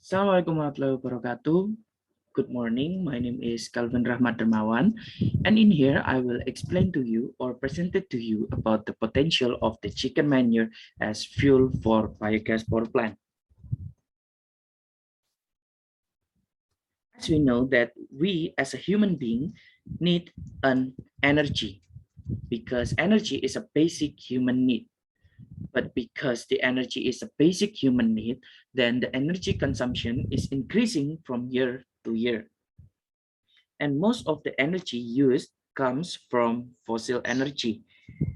Assalamualaikum warahmatullahi wabarakatuh. Good morning. My name is Calvin Rahmat Dermawan, and in here I will explain to you or present it to you about the potential of the chicken manure as fuel for biogas power plant. As we know that we as a human being need an energy because energy is a basic human need. But because the energy is a basic human need, then the energy consumption is increasing from year to year. And most of the energy used comes from fossil energy,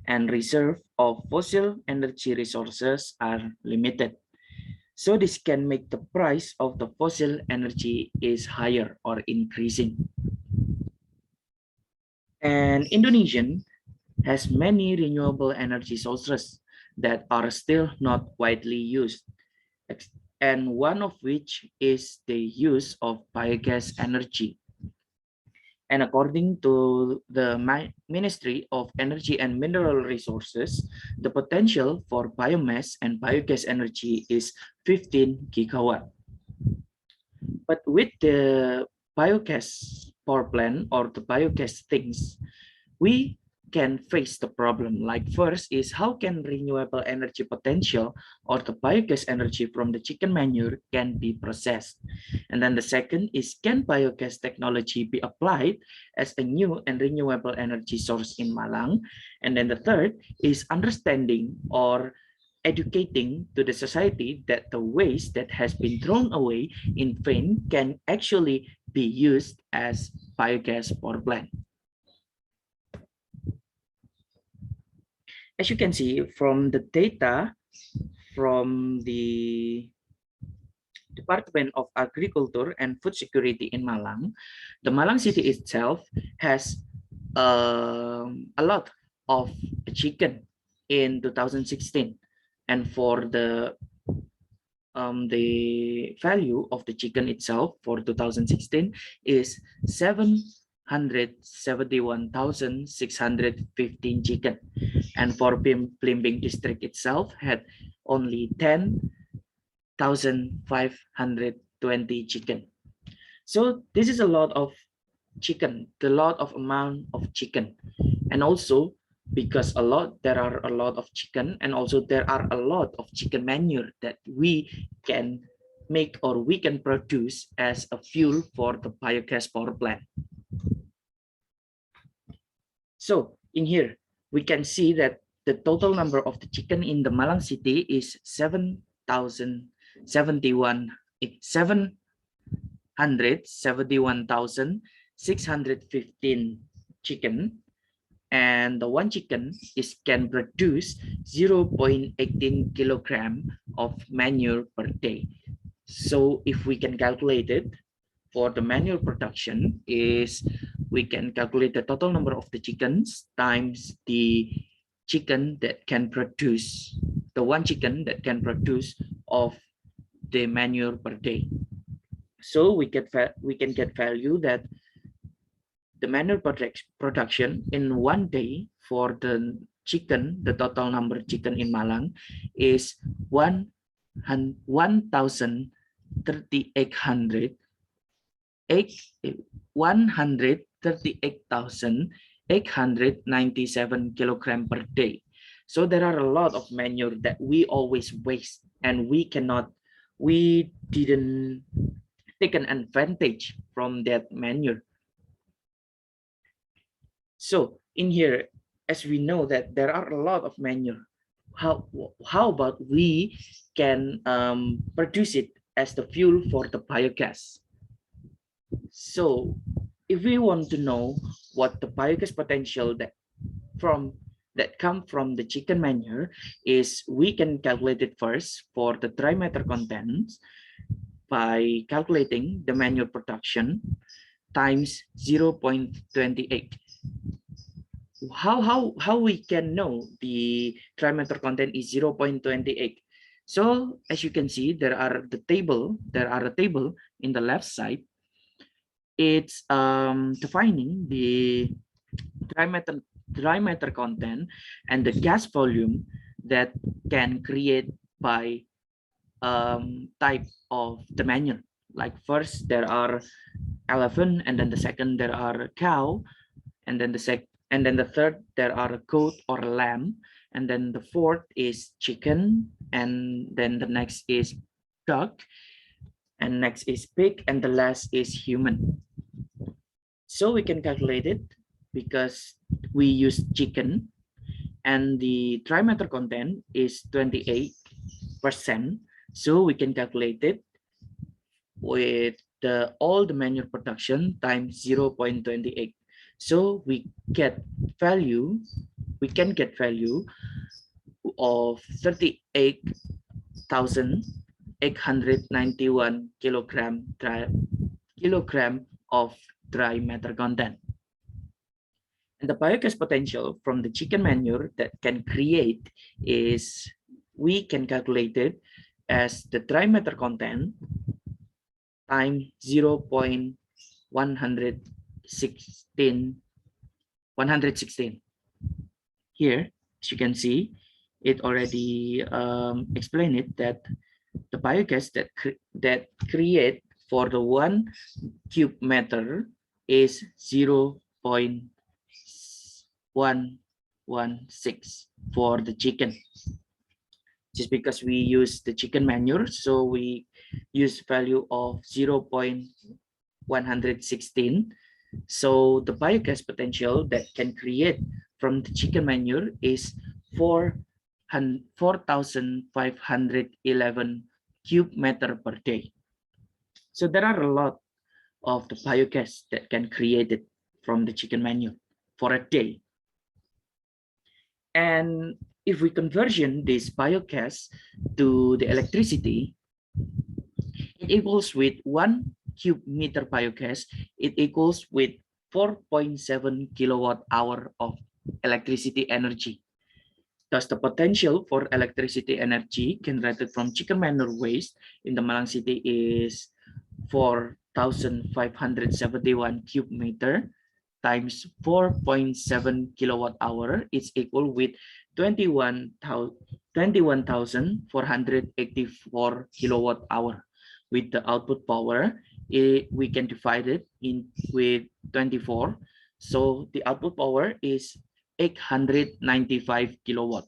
and reserve of fossil energy resources are limited. So this can make the price of the fossil energy is higher or increasing. And Indonesian has many renewable energy sources that are still not widely used, and one of which is the use of biogas energy. And according to the Ministry of Energy and Mineral Resources, the potential for biomass and biogas energy is 15 gigawatt. But with the biogas power plant or the biogas things, we can face the problem. Like first is how can renewable energy potential or the biogas energy from the chicken manure can be processed. And then the second is can biogas technology be applied as a new and renewable energy source in Malang. And then the third is understanding or educating to the society that the waste that has been thrown away in vain can actually be used as biogas power plant. As you can see from the data from the Department of Agriculture and Food Security in Malang, the Malang city itself has a lot of chicken in 2016, and for the value of the chicken itself for 2016 is 771,615 chicken, and for Blimbing district itself had only 10,520 chicken. So this is a lot of chicken, the lot of amount of chicken, and also because there are a lot of chicken, and also there are a lot of chicken manure that we can make or we can produce as a fuel for the biogas power plant. So in here we can see that the total number of the chicken in the Malang city is 771,615 chicken, and the one chicken can produce 0.18 kilogram of manure per day. So if we can calculate it for the manure production is we can calculate the total number of the chickens times the chicken that can produce, the one chicken that can produce of the manure per day. So we can get value that the manure production in one day for the chicken, the total number of chicken in Malang is 138,897 kilogram per day. So there are a lot of manure that we always waste, and we didn't take an advantage from that manure. So in here, as we know that there are a lot of manure, how about we can produce it as the fuel for the biogas? So if we want to know what the biogas potential that come from the chicken manure is, we can calculate it first for the dry matter contents by calculating the manure production times 0.28. How we can know the dry matter content is 0.28? So as you can see, there are a table in the left side. It's defining the dry matter content and the gas volume that can create by type of the manure. Like first there are elephant, and then the second there are cow, and then the third there are a goat or a lamb, and then the fourth is chicken, and then the next is duck, and next is pig, and the last is human. So we can calculate it because we use chicken, and the dry matter content is 28%. So we can calculate it with all the manure production times 0.28. So we can get value of 38,891 kilogram of dry matter content. And the biogas potential from the chicken manure that can create is, we can calculate it as the dry matter content times 116. Here, as you can see, it already explained it that the biogas that create for the 1 cube meter is 0.116 for the chicken. Just because we use the chicken manure, so we use value of 0.116. So the biogas potential that can create from the chicken manure is 4,511 cube meter per day. So there are a lot of the biogas that can create it from the chicken manure for a day. And if we conversion this biogas to the electricity, it equals with 1 cube meter biogas, it equals with 4.7 kilowatt hour of electricity energy. Thus, the potential for electricity energy generated from chicken manure waste in the Malang City is 4,571 cube meter times 4.7 kilowatt hour is equal with 21,484 kilowatt hour. With the output power, we can divide it in with 24. So the output power is 895 kilowatt.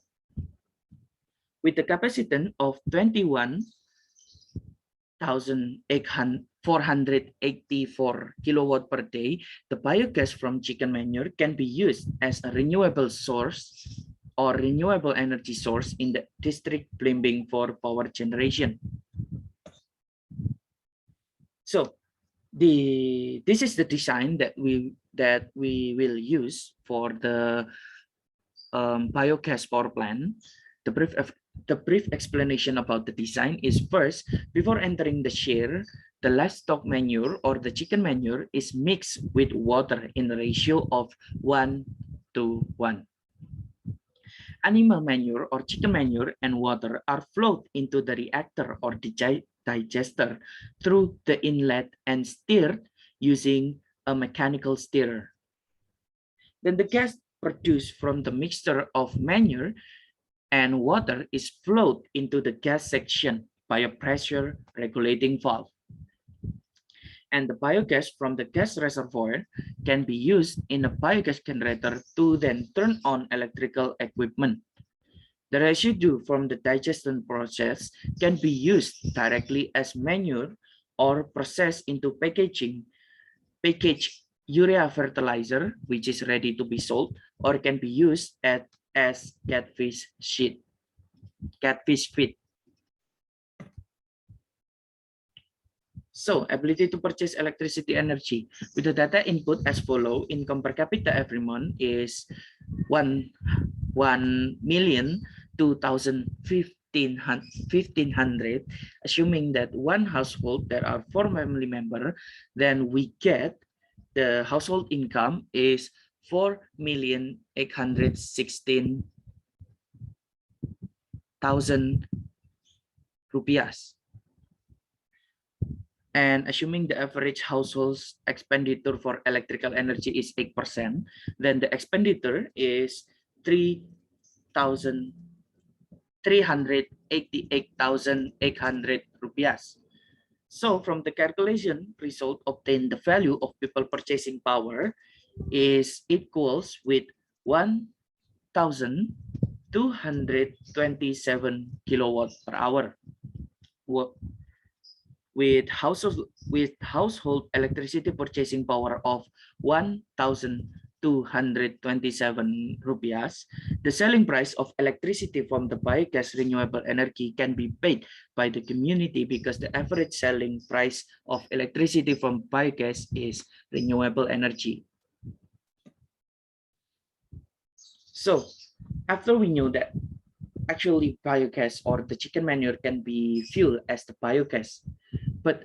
With the capacitance of 21,484 kilowatt per day, the biogas from chicken manure can be used as a renewable source or renewable energy source in the district Blimbing for power generation. So this is the design that we will use for the biogas power plant. The brief explanation about the design is, first, before entering the share, the livestock manure or the chicken manure is mixed with water in the ratio of 1:1. Animal manure or chicken manure and water are flowed into the reactor or digester through the inlet and stirred using a mechanical stirrer. Then the gas produced from the mixture of manure and water is flowed into the gas section by a pressure regulating valve. And the biogas from the gas reservoir can be used in a biogas generator to then turn on electrical equipment. The residue from the digestion process can be used directly as manure or processed into packaged urea fertilizer, which is ready to be sold, or can be used as catfish feed. So, ability to purchase electricity energy with the data input as follow: income per capita every month is 1,215,100. Assuming that one household there are 4 family members, then we get the household income is 4,816,000 rupiah. And assuming the average household's expenditure for electrical energy is 8%, then the expenditure is 3,000 388,800 rupiahs. So from the calculation result obtained, the value of people purchasing power is equals with 1,227 kilowatt per hour, with household electricity purchasing power of 1,227 rupiahs. The selling price of electricity from the biogas renewable energy can be paid by the community because the average selling price of electricity from biogas is renewable energy. So after we knew that actually biogas or the chicken manure can be fueled as the biogas, but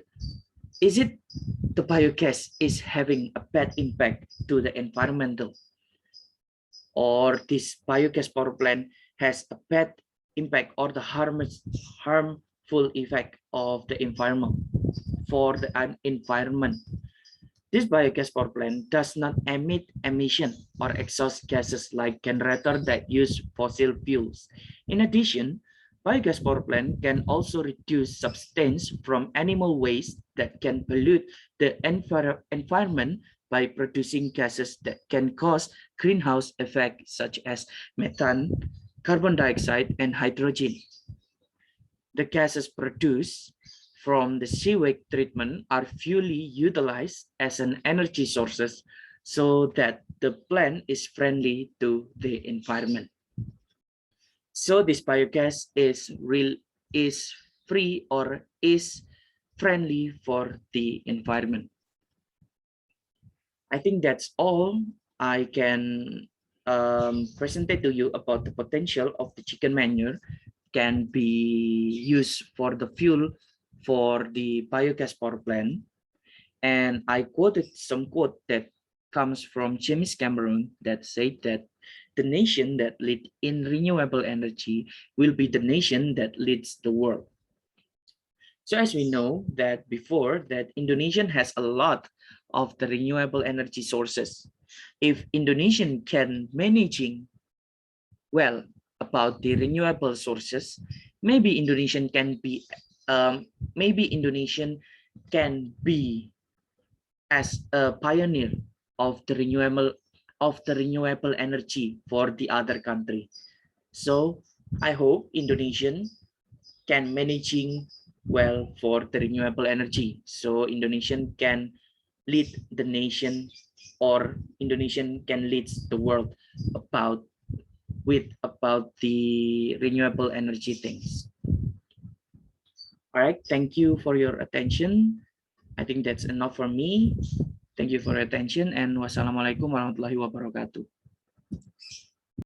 is it the biogas is having a bad impact to the environmental, or this biogas power plant has a bad impact or the harmful effect of the environment for the environment? This biogas power plant does not emit emission or exhaust gases like generators that use fossil fuels. In addition, biogas power plant can also reduce substance from animal waste that can pollute the environment by producing gases that can cause greenhouse effects such as methane, carbon dioxide, and hydrogen. The gases produced from the sewage treatment are fully utilized as an energy sources so that the plant is friendly to the environment. So this biogas is free or is friendly for the environment. I think that's all I can present to you about the potential of the chicken manure can be used for the fuel for the biogas power plant. And I quoted some quote that comes from James Cameron that said that the nation that leads in renewable energy will be the nation that leads the world. So as we know that before that Indonesia has a lot of the renewable energy sources. If Indonesia can managing well about the renewable sources, maybe Indonesian can be as a pioneer of the renewable energy for the other country. So I hope Indonesian can managing well for the renewable energy. So Indonesian can lead the nation, or Indonesian can lead the world about the renewable energy things. All right, thank you for your attention. I think that's enough for me. Thank you for your attention, and wassalamualaikum warahmatullahi wabarakatuh.